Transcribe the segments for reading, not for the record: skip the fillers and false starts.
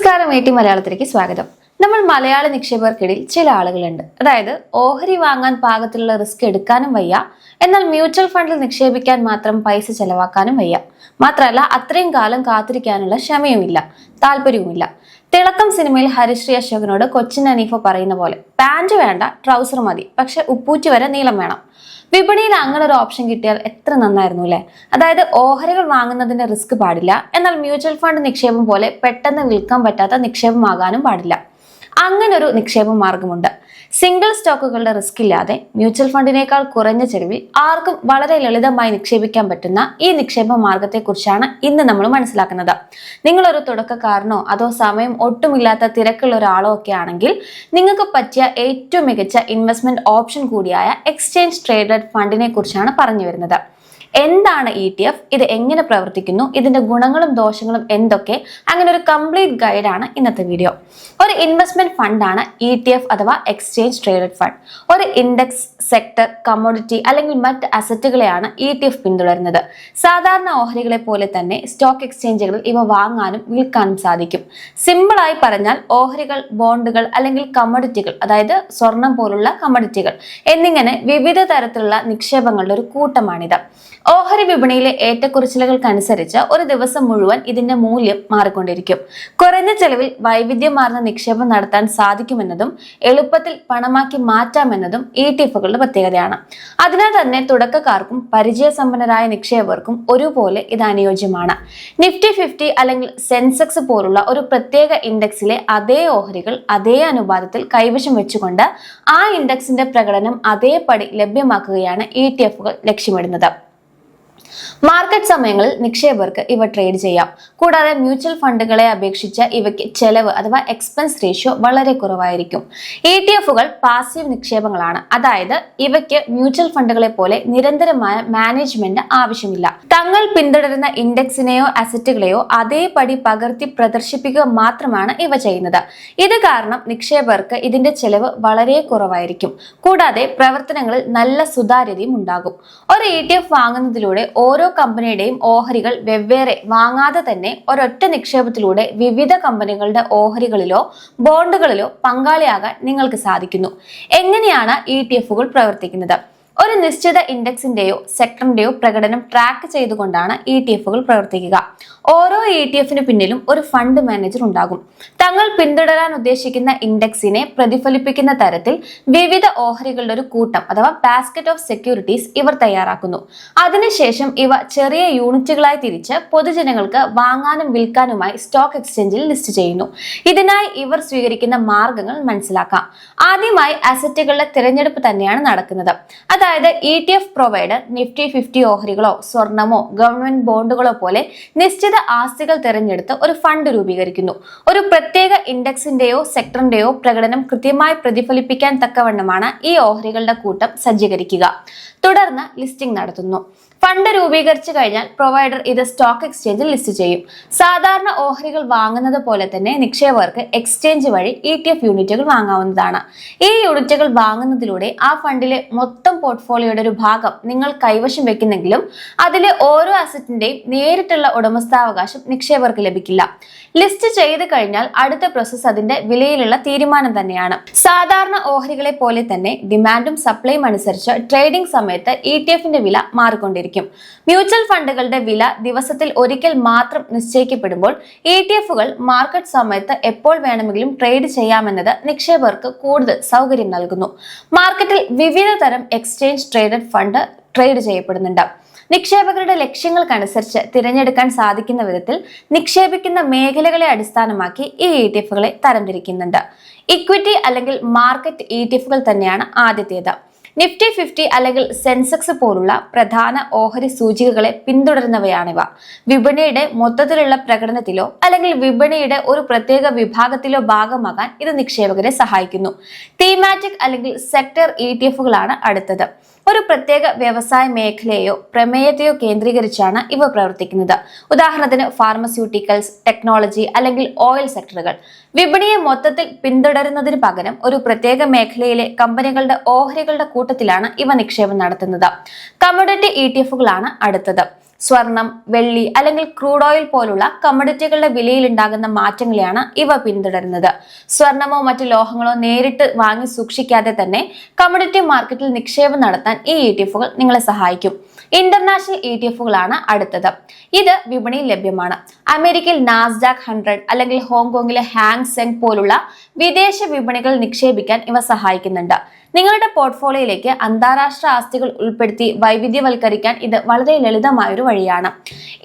നമസ്കാരം മലയാളത്തിലേക്ക് സ്വാഗതം. നമ്മൾ മലയാള നിക്ഷേപകർക്കിടയിൽ ചില ആളുകളുണ്ട്. അതായത് ഓഹരി വാങ്ങാൻ പാകത്തിലുള്ള റിസ്ക് എടുക്കാനും വയ്യ, എന്നാൽ മ്യൂച്വൽ ഫണ്ടിൽ നിക്ഷേപിക്കാൻ മാത്രം പൈസ ചെലവാക്കാനും വയ്യ. മാത്രമല്ല അത്രയും കാലം കാത്തിരിക്കാനുള്ള ക്ഷമയുമില്ല, താല്പര്യവുമില്ല. തിളക്കം സിനിമയിൽ ഹരിശ്രീ അശോകനോട് കൊച്ചിൻ അനീഫ പറയുന്ന പോലെ പാന്റ് വേണ്ട, ട്രൗസർ മതി, പക്ഷെ ഉപ്പൂറ്റി വരെ നീളം വേണം. വിപണിയിൽ അങ്ങനെ ഒരു ഓപ്ഷൻ കിട്ടിയാൽ എത്ര നന്നായിരുന്നു അല്ലെ? അതായത് ഓഹരികൾ വാങ്ങുന്നതിന്റെ റിസ്ക് പാടില്ല, എന്നാൽ മ്യൂച്വൽ ഫണ്ട് നിക്ഷേപം പോലെ പെട്ടെന്ന് വിൽക്കാൻ പറ്റാത്ത നിക്ഷേപമാകാനും പാടില്ല. അങ്ങനെ ഒരു നിക്ഷേപ മാർഗമുണ്ട്. സിംഗിൾ സ്റ്റോക്കുകളുടെ റിസ്ക് ഇല്ലാതെ മ്യൂച്വൽ ഫണ്ടിനേക്കാൾ കുറഞ്ഞ ചെലവിൽ ആർക്കും വളരെ ലളിതമായി നിക്ഷേപിക്കാൻ പറ്റുന്ന ഈ നിക്ഷേപ മാർഗത്തെക്കുറിച്ചാണ് ഇന്ന് നമ്മൾ മനസ്സിലാക്കുന്നത്. നിങ്ങളൊരു തുടക്കക്കാരനോ അതോ സമയം ഒട്ടുമില്ലാത്ത തിരക്കുള്ള ഒരാളോ ഒക്കെ ആണെങ്കിൽ നിങ്ങൾക്ക് പറ്റിയ ഏറ്റവും മികച്ച ഇൻവെസ്റ്റ്മെന്റ് ഓപ്ഷൻ കൂടിയായ എക്സ്ചേഞ്ച് ട്രേഡഡ് ഫണ്ടിനെ കുറിച്ചാണ് പറഞ്ഞു വരുന്നത്. എന്താണ് ETF, ഇത് എങ്ങനെ പ്രവർത്തിക്കുന്നു, ഇതിന്റെ ഗുണങ്ങളും ദോഷങ്ങളും എന്തൊക്കെ, അങ്ങനെ ഒരു കംപ്ലീറ്റ് ഗൈഡാണ് ഇന്നത്തെ വീഡിയോ. ഒരു ഇൻവെസ്റ്റ്മെന്റ് ഫണ്ടാണ് ETF അഥവാ എക്സ്ചേഞ്ച് ട്രേഡഡ് ഫണ്ട്. ഒരു ഇൻഡെക്സ്, സെക്ടർ, കമ്മോഡിറ്റി അല്ലെങ്കിൽ മറ്റ് അസറ്റുകളെയാണ് ETF പിന്തുടരുന്നത്. സാധാരണ ഓഹരികളെ പോലെ തന്നെ സ്റ്റോക്ക് എക്സ്ചേഞ്ചുകളിൽ ഇവ വാങ്ങാനും വിൽക്കാനും സാധിക്കും. സിമ്പിളായി പറഞ്ഞാൽ ഓഹരികൾ, ബോണ്ടുകൾ അല്ലെങ്കിൽ കമ്മോഡിറ്റികൾ, അതായത് സ്വർണം പോലുള്ള കമ്മോഡിറ്റികൾ എന്നിങ്ങനെ വിവിധ തരത്തിലുള്ള നിക്ഷേപങ്ങളുടെ ഒരു കൂട്ടമാണിത്. ഓഹരി വിപണിയിലെ ഏറ്റക്കുറച്ചിലുകൾക്കനുസരിച്ച് ഒരു ദിവസം മുഴുവൻ ഇതിന്റെ മൂല്യം മാറിക്കൊണ്ടിരിക്കും. കുറഞ്ഞ ചെലവിൽ വൈവിധ്യമാർന്ന നിക്ഷേപം നടത്താൻ സാധിക്കുമെന്നതും എളുപ്പത്തിൽ പണമാക്കി മാറ്റാമെന്നതും ETFകളുടെ പ്രത്യേകതയാണ്. അതിനാൽ തന്നെ തുടക്കക്കാർക്കും പരിചയസമ്പന്നരായ നിക്ഷേപകർക്കും ഒരുപോലെ ഇത് അനുയോജ്യമാണ്. നിഫ്റ്റി 50 അല്ലെങ്കിൽ സെൻസെക്സ് പോലുള്ള ഒരു പ്രത്യേക ഇൻഡെക്സിലെ അതേ ഓഹരികൾ അതേ അനുപാതത്തിൽ കൈവശം വെച്ചുകൊണ്ട് ആ ഇൻഡെക്സിന്റെ പ്രകടനം അതേപടി ലഭ്യമാക്കുകയാണ് ETFകൾ ലക്ഷ്യമിടുന്നത്. മാർക്കറ്റ് സമയങ്ങളിൽ നിക്ഷേപകർക്ക് ഇവ ട്രേഡ് ചെയ്യാം. കൂടാതെ മ്യൂച്വൽ ഫണ്ടുകളെ അപേക്ഷിച്ച് ഇവയ്ക്ക് ചെലവ് അഥവാ എക്സ്പെൻസ് റേഷ്യോ വളരെ കുറവായിരിക്കും. ETFകൾ പാസീവ് നിക്ഷേപങ്ങളാണ്, അതായത് ഇവയ്ക്ക് മ്യൂച്വൽ ഫണ്ടുകളെ പോലെ നിരന്തരമായ മാനേജ്മെന്റ് ആവശ്യമില്ല. തങ്ങൾ പിന്തുടരുന്ന ഇൻഡെക്സിനെയോ അസറ്റുകളെയോ അതേപടി പകർത്തി പ്രദർശിപ്പിക്കുക മാത്രമാണ് ഇവ ചെയ്യുന്നത്. ഇത് കാരണം നിക്ഷേപകർക്ക് ഇതിന്റെ ചെലവ് വളരെ കുറവായിരിക്കും. കൂടാതെ പ്രവർത്തനങ്ങളിൽ നല്ല സുതാര്യതയും ഉണ്ടാകും. ഒരു ETF വാങ്ങുന്നതിലൂടെ ഓരോ കമ്പനിയുടെയും ഓഹരികൾ വെവ്വേറെ വാങ്ങാതെ തന്നെ ഒരൊറ്റ നിക്ഷേപത്തിലൂടെ വിവിധ കമ്പനികളുടെ ഓഹരികളിലോ ബോണ്ടുകളിലോ പങ്കാളിയാകാൻ നിങ്ങൾക്ക് സാധിക്കുന്നു. എങ്ങനെയാണ് ETFകൾ പ്രവർത്തിക്കുന്നത്? ഒരു നിശ്ചിത ഇൻഡെക്സിന്റെയോ സെക്ടറിന്റെയോ പ്രകടനം ട്രാക്ക് ചെയ്തുകൊണ്ടാണ് ETFകൾ പ്രവർത്തിക്കുക. ഓരോ ETF പിന്നിലും ഒരു ഫണ്ട് മാനേജർ ഉണ്ടാകും. തങ്ങൾ പിന്തുടരാൻ ഉദ്ദേശിക്കുന്ന ഇൻഡെക്സിനെ പ്രതിഫലിപ്പിക്കുന്ന തരത്തിൽ വിവിധ ഓഹരികളുടെ ഒരു കൂട്ടം അഥവാ ബാസ്ക്കറ്റ് ഓഫ് സെക്യൂരിറ്റീസ് ഇവർ തയ്യാറാക്കുന്നു. അതിനുശേഷം ഇവ ചെറിയ യൂണിറ്റുകളായി തിരിച്ച് പൊതുജനങ്ങൾക്ക് വാങ്ങാനും വിൽക്കാനുമായി സ്റ്റോക്ക് എക്സ്ചേഞ്ചിൽ ലിസ്റ്റ് ചെയ്യുന്നു. ഇതിനായി ഇവർ സ്വീകരിക്കുന്ന മാർഗങ്ങൾ മനസ്സിലാക്കാം. ആദ്യമായി അസറ്റുകളുടെ തിരഞ്ഞെടുപ്പ് തന്നെയാണ് നടക്കുന്നത്. അതായത് ETF പ്രൊവൈഡർ നിഫ്റ്റി 50 ഓഹരികളോ സ്വർണമോ ഗവൺമെന്റ് ബോണ്ടുകളോ പോലെ നിശ്ചിത ആസ്തികൾ തിരഞ്ഞെടുത്ത് ഒരു ഫണ്ട് രൂപീകരിക്കുന്നു. ഒരു പ്രത്യേക ഇൻഡെക്സിന്റെയോ സെക്ടറിന്റെയോ പ്രകടനം കൃത്യമായി പ്രതിഫലിപ്പിക്കാൻ തക്കവണ്ണമാണ് ഈ ഓഹരികളുടെ കൂട്ടം സജ്ജീകരിക്കുക. തുടർന്ന് ലിസ്റ്റിംഗ് നടത്തുന്നു. ഫണ്ട് രൂപീകരിച്ചു കഴിഞ്ഞാൽ പ്രൊവൈഡർ ഇത് സ്റ്റോക്ക് എക്സ്ചേഞ്ചിൽ ലിസ്റ്റ് ചെയ്യും. സാധാരണ ഓഹരികൾ വാങ്ങുന്നത് പോലെ തന്നെ നിക്ഷേപകർക്ക് എക്സ്ചേഞ്ച് വഴി ETF യൂണിറ്റുകൾ വാങ്ങാവുന്നതാണ്. ഈ യൂണിറ്റുകൾ വാങ്ങുന്നതിലൂടെ ആ ഫണ്ടിലെ മൊത്തം പോർട്ട്ഫോളിയോയുടെ ഒരു ഭാഗം നിങ്ങൾ കൈവശം വെക്കുന്നെങ്കിലും അതിലെ ഓരോ അസറ്റിന്റെയും നേരിട്ടുള്ള ഉടമസ്ഥാവകാശം നിക്ഷേപകർക്ക് ലഭിക്കില്ല. ലിസ്റ്റ് ചെയ്ത് കഴിഞ്ഞാൽ അടുത്ത പ്രോസസ് അതിന്റെ വിലയിലുള്ള തീരുമാനം തന്നെയാണ്. സാധാരണ ഓഹരികളെ പോലെ തന്നെ ഡിമാൻഡും സപ്ലൈയും അനുസരിച്ച് ട്രേഡിംഗ് സമയത്ത് ETFന്റെ വില മാറിക്കൊണ്ടിരിക്കും. മ്യൂച്വൽ ഫണ്ടുകളുടെ വില ദിവസത്തിൽ ഒരിക്കൽ മാത്രം നിശ്ചയിക്കപ്പെടുമ്പോൾ ETFകൾ മാർക്കറ്റ് സമയത്ത് എപ്പോൾ വേണമെങ്കിലും ട്രേഡ് ചെയ്യാമെന്നത് നിക്ഷേപകർക്ക് കൂടുതൽ സൗകര്യം നൽകുന്നു. മാർക്കറ്റിൽ വിവിധ തരം എക്സ്ചേഞ്ച് ട്രേഡഡ് ഫണ്ട് ട്രേഡ് ചെയ്യപ്പെടുന്നുണ്ട്. നിക്ഷേപകരുടെ ലക്ഷ്യങ്ങൾക്കനുസരിച്ച് തിരഞ്ഞെടുക്കാൻ സാധിക്കുന്ന വിധത്തിൽ നിക്ഷേപിക്കുന്ന മേഖലകളെ അടിസ്ഥാനമാക്കി ഈ ETFകളെ തരംതിരിക്കുന്നുണ്ട്. ഇക്വിറ്റി അല്ലെങ്കിൽ മാർക്കറ്റ് ETFകൾ തന്നെയാണ് ആദ്യത്തേത്. നിഫ്റ്റി 50 അല്ലെങ്കിൽ സെൻസെക്സ് പോലുള്ള പ്രധാന ഓഹരി സൂചികകളെ പിന്തുടരുന്നവയാണിവ. വിപണിയുടെ മൊത്തത്തിലുള്ള പ്രകടനത്തിലോ അല്ലെങ്കിൽ വിപണിയുടെ ഒരു പ്രത്യേക വിഭാഗത്തിലോ ഭാഗമാകാൻ ഇത് നിക്ഷേപകരെ സഹായിക്കുന്നു. തീമാറ്റിക് അല്ലെങ്കിൽ സെക്ടർ ETFകളാണ് അടുത്തത്. ഒരു പ്രത്യേക വ്യവസായ മേഖലയെയോ പ്രമേയത്തെയോ കേന്ദ്രീകരിച്ചാണ് ഇവ പ്രവർത്തിക്കുന്നത്. ഉദാഹരണത്തിന് ഫാർമസ്യൂട്ടിക്കൽസ്, ടെക്നോളജി അല്ലെങ്കിൽ ഓയിൽ സെക്ടറുകൾ. വിപണിയെ മൊത്തത്തിൽ പിന്തുടരുന്നതിന് പകരം ഒരു പ്രത്യേക മേഖലയിലെ കമ്പനികളുടെ ഓഹരികളുടെ കൂട്ടത്തിലാണ് ഇവ നിക്ഷേപം നടത്തുന്നത്. കമ്മോഡിറ്റി ETFകളാണ് അടുത്തത്. സ്വർണം, വെള്ളി അല്ലെങ്കിൽ ക്രൂഡ് ഓയിൽ പോലുള്ള കമ്മോഡിറ്റികളുടെ വിലയിൽ ഉണ്ടാകുന്ന മാറ്റങ്ങളെയാണ് ഇവ പിന്തുടരുന്നത്. സ്വർണമോ മറ്റു ലോഹങ്ങളോ നേരിട്ട് വാങ്ങി സൂക്ഷിക്കാതെ തന്നെ കമ്മോഡിറ്റി മാർക്കറ്റിൽ നിക്ഷേപം നടത്താൻ ഈ ETF-കൾ നിങ്ങളെ സഹായിക്കും. ഇന്റർനാഷണൽ ETF-കളാണ് അടുത്തത്. ഇത് വിപണിയിൽ ലഭ്യമാണ്. അമേരിക്കയിൽ നാസ്ഡാക്ക് 100 അല്ലെങ്കിൽ ഹോങ്കോങ്ങിലെ ഹാങ് സെങ് പോലുള്ള വിദേശ വിപണികളിൽ നിക്ഷേപിക്കാൻ ഇവ സഹായിക്കുന്നുണ്ട്. നിങ്ങളുടെ പോർട്ട്ഫോളിയോയിലേക്ക് അന്താരാഷ്ട്ര ആസ്തികൾ ഉൾപ്പെടുത്തി വൈവിധ്യവൽക്കരിക്കാൻ ഇത് വളരെ ലളിതമായൊരു വഴിയാണ്.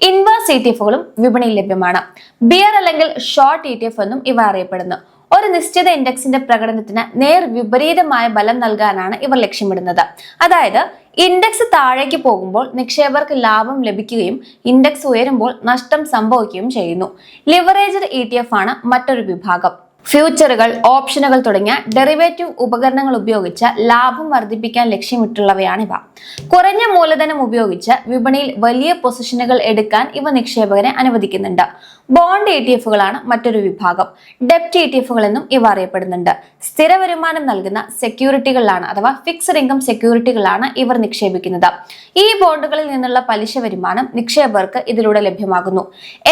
ഇൻവേഴ്സ് ETF-കളും വിപണിയിൽ ലഭ്യമാണ്. ബിയർ അല്ലെങ്കിൽ ഷോർട്ട് ETF എന്നും ഇവ അറിയപ്പെടുന്നു. ഒരു നിശ്ചിത ഇൻഡെക്സിന്റെ പ്രകടനത്തിന് നേർ വിപരീതമായ ബലം നൽകാനാണ് ഇവർ ലക്ഷ്യമിടുന്നത്. അതായത് ഇൻഡെക്സ് താഴേക്ക് പോകുമ്പോൾ നിക്ഷേപകർക്ക് ലാഭം ലഭിക്കുകയും ഇൻഡെക്സ് ഉയരുമ്പോൾ നഷ്ടം സംഭവിക്കുകയും ചെയ്യുന്നു. ലിവറേജ്ഡ് ETF ആണ് മറ്റൊരു വിഭാഗം. ഫ്യൂച്ചറുകൾ, ഓപ്ഷനുകൾ തുടങ്ങിയ ഡെറിവേറ്റീവ് ഉപകരണങ്ങൾ ഉപയോഗിച്ച് ലാഭം വർദ്ധിപ്പിക്കാൻ ലക്ഷ്യമിട്ടുള്ളവയാണിവ. കുറഞ്ഞ മൂലധനം ഉപയോഗിച്ച് വിപണിയിൽ വലിയ പൊസിഷനുകൾ എടുക്കാൻ ഇവ നിക്ഷേപകരെ അനുവദിക്കുന്നുണ്ട്. ബോണ്ട് ETF-കളാണ് മറ്റൊരു വിഭാഗം. ഡെപ്റ്റ് ETF-കൾ എന്നും ഇവ അറിയപ്പെടുന്നുണ്ട്. സ്ഥിര വരുമാനം നൽകുന്ന സെക്യൂരിറ്റികളിലാണ് അഥവാ ഫിക്സഡ് ഇൻകം സെക്യൂരിറ്റികളാണ് ഇവർ നിക്ഷേപിക്കുന്നത്. ഈ ബോണ്ടുകളിൽ നിന്നുള്ള പലിശ വരുമാനം നിക്ഷേപകർക്ക് ഇതിലൂടെ ലഭ്യമാകുന്നു.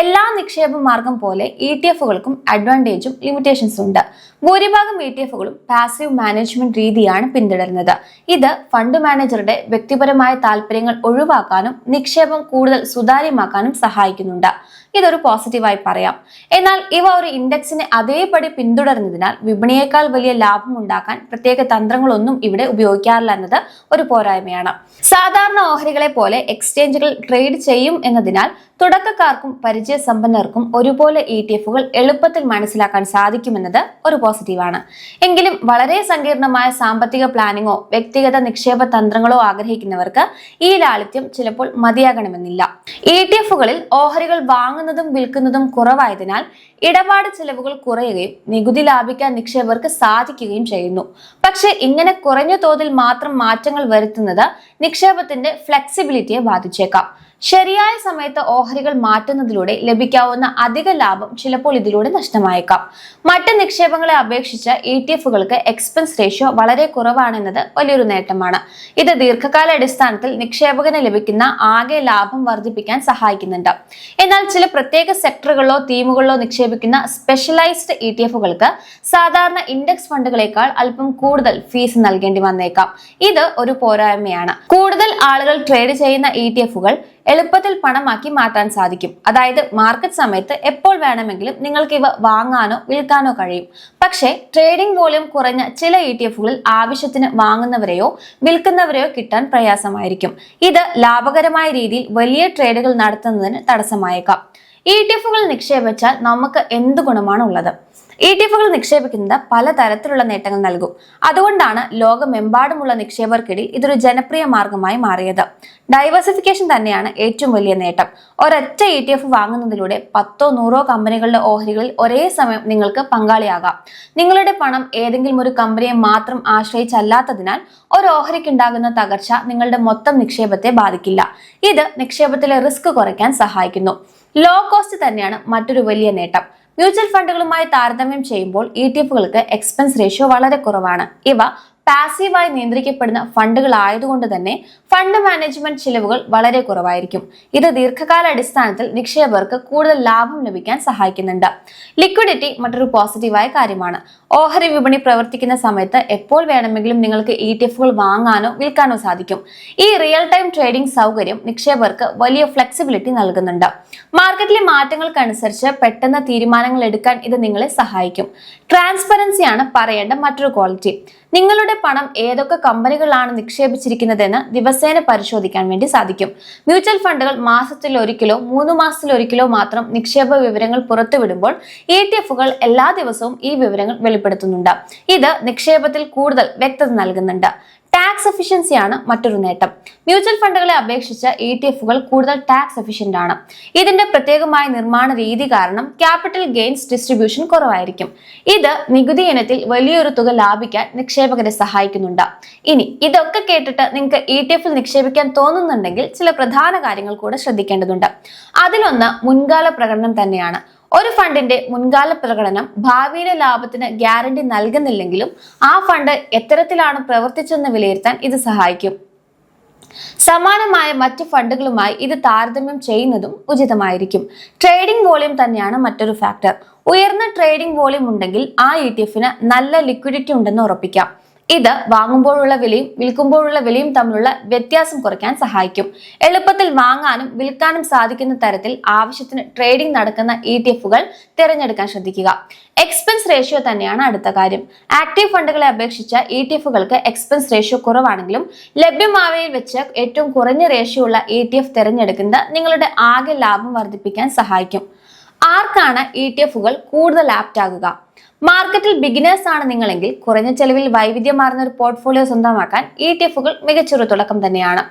എല്ലാ നിക്ഷേപ മാർഗം പോലെ ETF-കൾക്കും അഡ്വാൻറ്റേജും ലിമിറ്റേഷൻസും ഉണ്ട്. ഭൂരിഭാഗം ETF-കളും പാസീവ് മാനേജ്മെന്റ് രീതിയാണ് പിന്തുടരുന്നത്. ഇത് ഫണ്ട് മാനേജറുടെ വ്യക്തിപരമായ താല്പര്യങ്ങൾ ഒഴിവാക്കാനും നിക്ഷേപം കൂടുതൽ സുതാര്യമാക്കാനും സഹായിക്കുന്നുണ്ട്. ഇതൊരു പോസിറ്റീവായി പറയാം. എന്നാൽ ഇവ ഒരു ഇൻഡെക്സിനെ അതേപടി പിന്തുടരുന്നതിനാൽ വിപണിയേക്കാൾ വലിയ ലാഭം ഉണ്ടാക്കാൻ പ്രത്യേക തന്ത്രങ്ങളൊന്നും ഇവിടെ ഉപയോഗിക്കാറില്ല എന്നത് ഒരു പോരായ്മയാണ്. സാധാരണ ഓഹരികളെ പോലെ എക്സ്ചേഞ്ചുകൾ ട്രേഡ് ചെയ്യും എന്നതിനാൽ തുടക്കക്കാർക്കും പരിചയസമ്പന്നർക്കും ഒരുപോലെ ETF-കൾ എളുപ്പത്തിൽ മനസ്സിലാക്കാൻ സാധിക്കുമെന്നത് ഒരു പോസിറ്റീവാണ്. എങ്കിലും വളരെ സങ്കീർണമായ സാമ്പത്തിക പ്ലാനിങ്ങോ വ്യക്തിഗത നിക്ഷേപ തന്ത്രങ്ങളോ ആഗ്രഹിക്കുന്നവർക്ക് ഈ ലാളിത്യം ചിലപ്പോൾ മതിയാകണമെന്നില്ല. ETF-കളിൽ ഓഹരികൾ വാങ്ങുന്നതും വിൽക്കുന്നതും കുറവായതിനാൽ ഇടപാട് ചെലവുകൾ കുറയുകയും നികുതി ലാഭിക്കാൻ നിക്ഷേപകർക്ക് സാധിക്കുകയും ചെയ്യുന്നു. പക്ഷേ ഇങ്ങനെ കുറഞ്ഞ തോതിൽ മാത്രം മാറ്റങ്ങൾ വരുത്തുന്നത് നിക്ഷേപത്തിന്റെ ഫ്ലെക്സിബിലിറ്റിയെ ബാധിച്ചേക്കാം. ശരിയായ സമയത്ത് ഓഹരികൾ മാറ്റുന്നതിലൂടെ ലഭിക്കാവുന്ന അധിക ലാഭം ചിലപ്പോൾ ഇതിലൂടെ നഷ്ടമായേക്കാം. മറ്റ് നിക്ഷേപങ്ങളെ അപേക്ഷിച്ച് ETF-കൾക്ക് എക്സ്പെൻസ് റേഷ്യോ വളരെ കുറവാണെന്നത് വലിയൊരു നേട്ടമാണ്. ഇത് ദീർഘകാല അടിസ്ഥാനത്തിൽ നിക്ഷേപകന് ലഭിക്കുന്ന ആകെ ലാഭം വർദ്ധിപ്പിക്കാൻ സഹായിക്കുന്നുണ്ട്. എന്നാൽ ചില പ്രത്യേക സെക്ടറുകളിലോ തീമുകളിലോ നിക്ഷേപിക്കുന്ന സ്പെഷ്യലൈസ്ഡ് ETF-കൾക്ക് സാധാരണ ഇൻഡെക്സ് ഫണ്ടുകളേക്കാൾ അല്പം കൂടുതൽ ഫീസ് നൽകേണ്ടി വന്നേക്കാം. ഇത് ഒരു പോരായ്മയാണ്. കൂടുതൽ ആളുകൾ ട്രേഡ് ചെയ്യുന്ന ETF-കൾ എളുപ്പത്തിൽ പണമാക്കി മാറ്റാൻ സാധിക്കും. അതായത് മാർക്കറ്റ് സമയത്ത് എപ്പോൾ വേണമെങ്കിലും നിങ്ങൾക്ക് ഇവ വാങ്ങാനോ വിൽക്കാനോ കഴിയും. പക്ഷേ ട്രേഡിംഗ് വോളിയം കുറഞ്ഞ ചില ETF-കളിൽ ആവശ്യത്തിന് വാങ്ങുന്നവരെയോ വിൽക്കുന്നവരെയോ കിട്ടാൻ പ്രയാസമായിരിക്കും. ഇത് ലാഭകരമായ രീതിയിൽ വലിയ ട്രേഡുകൾ നടത്തുന്നതിന് തടസ്സമായേക്കാം. ETF-കൾ നിക്ഷേപിച്ചാൽ നമുക്ക് എന്ത് ഗുണമാണ് ഉള്ളത്? ETF-കൾ നിക്ഷേപിക്കുന്നത് പലതരത്തിലുള്ള നേട്ടങ്ങൾ നൽകും. അതുകൊണ്ടാണ് ലോകമെമ്പാടുമുള്ള നിക്ഷേപകർക്കിടയിൽ ഇതൊരു ജനപ്രിയ മാർഗമായി മാറിയത്. ഡൈവേഴ്സിഫിക്കേഷൻ തന്നെയാണ് ഏറ്റവും വലിയ നേട്ടം. ഒരൊറ്റ ETF വാങ്ങുന്നതിലൂടെ 10-100 കമ്പനികളുടെ ഓഹരികളിൽ ഒരേ സമയം നിങ്ങൾക്ക് പങ്കാളിയാകാം. നിങ്ങളുടെ പണം ഏതെങ്കിലും ഒരു കമ്പനിയെ മാത്രം ആശ്രയിച്ചല്ലാത്തതിനാൽ ഒരു ഓഹരിക്കുണ്ടാകുന്ന തകർച്ച നിങ്ങളുടെ മൊത്തം നിക്ഷേപത്തെ ബാധിക്കില്ല. ഇത് നിക്ഷേപത്തിലെ റിസ്ക് കുറയ്ക്കാൻ സഹായിക്കുന്നു. ലോ കോസ്റ്റ് തന്നെയാണ് മറ്റൊരു വലിയ നേട്ടം. മ്യൂച്വൽ ഫണ്ടുകളുമായി താരതമ്യം ചെയ്യുമ്പോൾ ETF-കൾക്ക് എക്സ്പെൻസ് റേഷ്യോ വളരെ കുറവാണ്. ഇവ പാസീവായി നിയന്ത്രിക്കപ്പെടുന്ന ഫണ്ടുകൾ ആയതുകൊണ്ട് തന്നെ ഫണ്ട് മാനേജ്മെന്റ് ചിലവുകൾ വളരെ കുറവായിരിക്കും. ഇത് ദീർഘകാല അടിസ്ഥാനത്തിൽ നിക്ഷേപകർക്ക് കൂടുതൽ ലാഭം ലഭിക്കാൻ സഹായിക്കുന്നുണ്ട്. ലിക്വിഡിറ്റി മറ്റൊരു പോസിറ്റീവായ കാര്യമാണ്. ഓഹരി വിപണി പ്രവർത്തിക്കുന്ന സമയത്ത് എപ്പോൾ വേണമെങ്കിലും നിങ്ങൾക്ക് ETF-കൾ വാങ്ങാനോ വിൽക്കാനോ സാധിക്കും. ഈ റിയൽ ടൈം ട്രേഡിംഗ് സൗകര്യം നിക്ഷേപകർക്ക് വലിയ ഫ്ലെക്സിബിലിറ്റി നൽകുന്നുണ്ട്. മാർക്കറ്റിലെ മാറ്റങ്ങൾക്കനുസരിച്ച് പെട്ടെന്ന് തീരുമാനങ്ങൾ എടുക്കാൻ ഇത് നിങ്ങളെ സഹായിക്കും. ട്രാൻസ്പെറൻസിയാണ് പറയേണ്ട മറ്റൊരു ക്വാളിറ്റി. നിങ്ങളുടെ പണം ഏതൊക്കെ കമ്പനികളാണ് നിക്ഷേപിച്ചിരിക്കുന്നതെന്ന് ദിവസേന പരിശോധിക്കാൻ വേണ്ടി സാധിക്കും. മ്യൂച്വൽ ഫണ്ടുകൾ മാസത്തിൽ ഒരിക്കലോ 3 മാസത്തിൽ ഒരിക്കലോ മാത്രം നിക്ഷേപ വിവരങ്ങൾ പുറത്തുവിടുമ്പോൾ ETF-കൾ എല്ലാ ദിവസവും ഈ വിവരങ്ങൾ വെളിപ്പെടുത്തുന്നുണ്ട്. ഇത് നിക്ഷേപത്തിൽ കൂടുതൽ വ്യക്തത നൽകുന്നുണ്ട്. ടാക്സ് എഫിഷ്യൻസിയാണ് മറ്റൊരു നേട്ടം. മ്യൂച്വൽ ഫണ്ടുകളെ അപേക്ഷിച്ച് ETF-കൾ കൂടുതൽ ടാക്സ് എഫിഷ്യന്റ് ആണ്. ഇതിന്റെ പ്രത്യേകമായ നിർമ്മാണ രീതി കാരണം ക്യാപിറ്റൽ ഗെയിൻസ് ഡിസ്ട്രിബ്യൂഷൻ കുറവായിരിക്കും. ഇത് നികുതി ഇനത്തിൽ വലിയൊരു തുക ലാഭിക്കാൻ നിക്ഷേപകരെ സഹായിക്കുന്നുണ്ട്. ഇനി ഇതൊക്കെ കേട്ടിട്ട് നിങ്ങൾക്ക് ETF-ൽ നിക്ഷേപിക്കാൻ തോന്നുന്നുണ്ടെങ്കിൽ ചില പ്രധാന കാര്യങ്ങൾ കൂടെ ശ്രദ്ധിക്കേണ്ടതുണ്ട്. അതിലൊന്ന് മുൻകാല പ്രകടനം തന്നെയാണ്. ഒരു ഫണ്ടിന്റെ മുൻകാല പ്രകടനം ഭാവിയിലെ ലാഭത്തിന് ഗ്യാരണ്ടി നൽകുന്നില്ലെങ്കിലും ആ ഫണ്ട് എത്തരത്തിലാണ് പ്രവർത്തിച്ചെന്ന് വിലയിരുത്താൻ ഇത് സഹായിക്കും. സമാനമായ മറ്റ് ഫണ്ടുകളുമായി ഇത് താരതമ്യം ചെയ്യുന്നതും ഉചിതമായിരിക്കും. ട്രേഡിംഗ് വോളിയം തന്നെയാണ് മറ്റൊരു ഫാക്ടർ. ഉയർന്ന ട്രേഡിംഗ് വോളിയം ഉണ്ടെങ്കിൽ ആ ETF-ന് നല്ല ലിക്വിഡിറ്റി ഉണ്ടെന്ന് ഉറപ്പിക്കാം. ഇത് വാങ്ങുമ്പോഴുള്ള വിലയും വിൽക്കുമ്പോഴുള്ള വിലയും തമ്മിലുള്ള വ്യത്യാസം കുറയ്ക്കാൻ സഹായിക്കും. എളുപ്പത്തിൽ വാങ്ങാനും വിൽക്കാനും സാധിക്കുന്ന തരത്തിൽ ആവശ്യത്തിന് ട്രേഡിംഗ് നടക്കുന്ന ETF-കൾ തിരഞ്ഞെടുക്കാൻ ശ്രദ്ധിക്കുക. എക്സ്പെൻസ് റേഷ്യോ തന്നെയാണ് അടുത്ത കാര്യം. ആക്റ്റീവ് ഫണ്ടുകളെ അപേക്ഷിച്ച ETF-കൾക്ക് എക്സ്പെൻസ് റേഷ്യോ കുറവാണെങ്കിലും ലഭ്യമായവയിൽ വെച്ച് ഏറ്റവും കുറഞ്ഞ റേഷ്യോ ഉള്ള ETF തിരഞ്ഞെടുക്കുന്നത് നിങ്ങളുടെ ആകെ ലാഭം വർദ്ധിപ്പിക്കാൻ സഹായിക്കും. ആർക്കാണ് ETF-കൾ കൂടുതൽ ആപ്റ്റ് ആകുക? മാർക്കറ്റിൽ ബിഗിനേഴ്സ് ആണ് നിങ്ങളെങ്കിൽ കുറഞ്ഞ ചെലവിൽ വൈവിധ്യമാർന്ന ഒരു പോർട്ട്ഫോളിയോ സ്വന്തമാക്കാൻ ETF-കൾ മികച്ചൊരു തുടക്കം തന്നെയാണ്.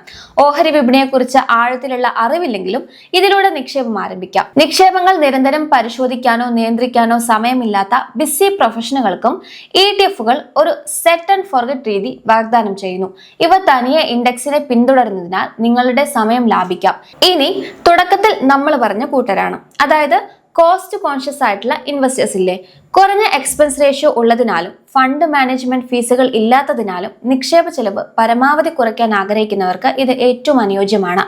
ഓഹരി വിപണിയെക്കുറിച്ച് ആഴത്തിലുള്ള അറിവില്ലെങ്കിലും ഇതിലൂടെ നിക്ഷേപം ആരംഭിക്കാം. നിക്ഷേപങ്ങൾ നിരന്തരം പരിശോധിക്കാനോ നിയന്ത്രിക്കാനോ സമയമില്ലാത്ത ബിസി പ്രൊഫഷണലുകൾക്കും ETF-കൾ ഒരു സെറ്റ് ആൻഡ് ഫോർഗെറ്റ് രീതി വാഗ്ദാനം ചെയ്യുന്നു. ഇവ തനിയെ ഇൻഡെക്സിനെ പിന്തുടരുന്നതിനാൽ നിങ്ങളുടെ സമയം ലാഭിക്കാം. ഇനി തുടക്കത്തിൽ നമ്മൾ പറഞ്ഞ കൂട്ടരാണ്, അതായത് കോസ്റ്റ് കോൺഷ്യസ് ആയിട്ടുള്ള ഇൻവെസ്റ്റേഴ്സ് ഇല്ലേ? കുറഞ്ഞ എക്സ്പെൻസ് റേഷ്യോ ഉള്ളതിനാലും ഫണ്ട് മാനേജ്മെന്റ് ഫീസുകൾ ഇല്ലാത്തതിനാലും നിക്ഷേപ ചെലവ് പരമാവധി കുറയ്ക്കാൻ ആഗ്രഹിക്കുന്നവർക്ക് ഇത് ഏറ്റവും അനുയോജ്യമാണ്.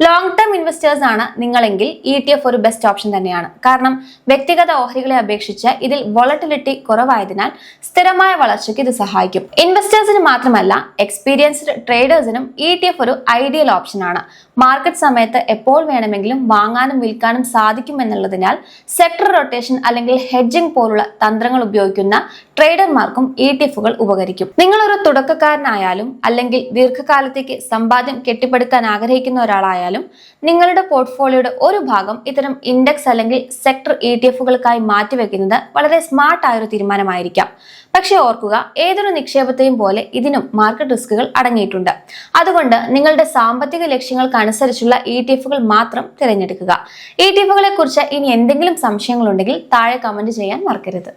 ലോങ് ടേം ഇൻവെസ്റ്റേഴ്സ് ആണ് നിങ്ങളെങ്കിൽ ETF ഒരു ബെസ്റ്റ് ഓപ്ഷൻ തന്നെയാണ്. കാരണം വ്യക്തിഗത ഓഹരികളെ അപേക്ഷിച്ച് ഇതിൽ വോളറ്റിലിറ്റി കുറവായതിനാൽ സ്ഥിരമായ വളർച്ചയ്ക്ക് ഇത് സഹായിക്കും. ഇൻവെസ്റ്റേഴ്സിന് മാത്രമല്ല എക്സ്പീരിയൻസ്ഡ് ട്രേഡേഴ്സിനും ETF ഒരു ഐഡിയൽ ഓപ്ഷനാണ്. മാർക്കറ്റ് സമയത്ത് എപ്പോൾ വേണമെങ്കിലും വാങ്ങാനും വിൽക്കാനും സാധിക്കും എന്നുള്ളതിനാൽ സെക്ടർ റൊട്ടേഷൻ അല്ലെങ്കിൽ ഹെഡ്ജിംഗ് പോലുള്ള തന്ത്രങ്ങൾ ഉപയോഗിക്കുന്ന ട്രേഡർമാർക്കും ETF-കൾ ഉപകരിക്കും. നിങ്ങളൊരു തുടക്കക്കാരനായാലും അല്ലെങ്കിൽ ദീർഘകാലത്തേക്ക് സമ്പാദ്യം കെട്ടിപ്പടുക്കാൻ ആഗ്രഹിക്കുന്ന ഒരാളായാലും നിങ്ങളുടെ പോർട്ട്ഫോളിയോയുടെ ഒരു ഭാഗം ഇത്തരം ഇൻഡെക്സ് അല്ലെങ്കിൽ സെക്ടർ ETF-കൾക്കായി മാറ്റിവെക്കുന്നത് വളരെ സ്മാർട്ട് ആയൊരു തീരുമാനമായിരിക്കാം. പക്ഷെ ഓർക്കുക, ഏതൊരു നിക്ഷേപത്തെയും പോലെ ഇതിനും മാർക്കറ്റ് റിസ്കുകൾ അടങ്ങിയിട്ടുണ്ട്. അതുകൊണ്ട് നിങ്ങളുടെ സാമ്പത്തിക ലക്ഷ്യങ്ങൾക്കനുസരിച്ചുള്ള ETF-കൾ മാത്രം തിരഞ്ഞെടുക്കുക. ETF-കളെ കുറിച്ച് ഇനി എന്തെങ്കിലും സംശയങ്ങളുണ്ടെങ്കിൽ താഴെ കമന്റ് ചെയ്യാൻ മറക്കരുത്.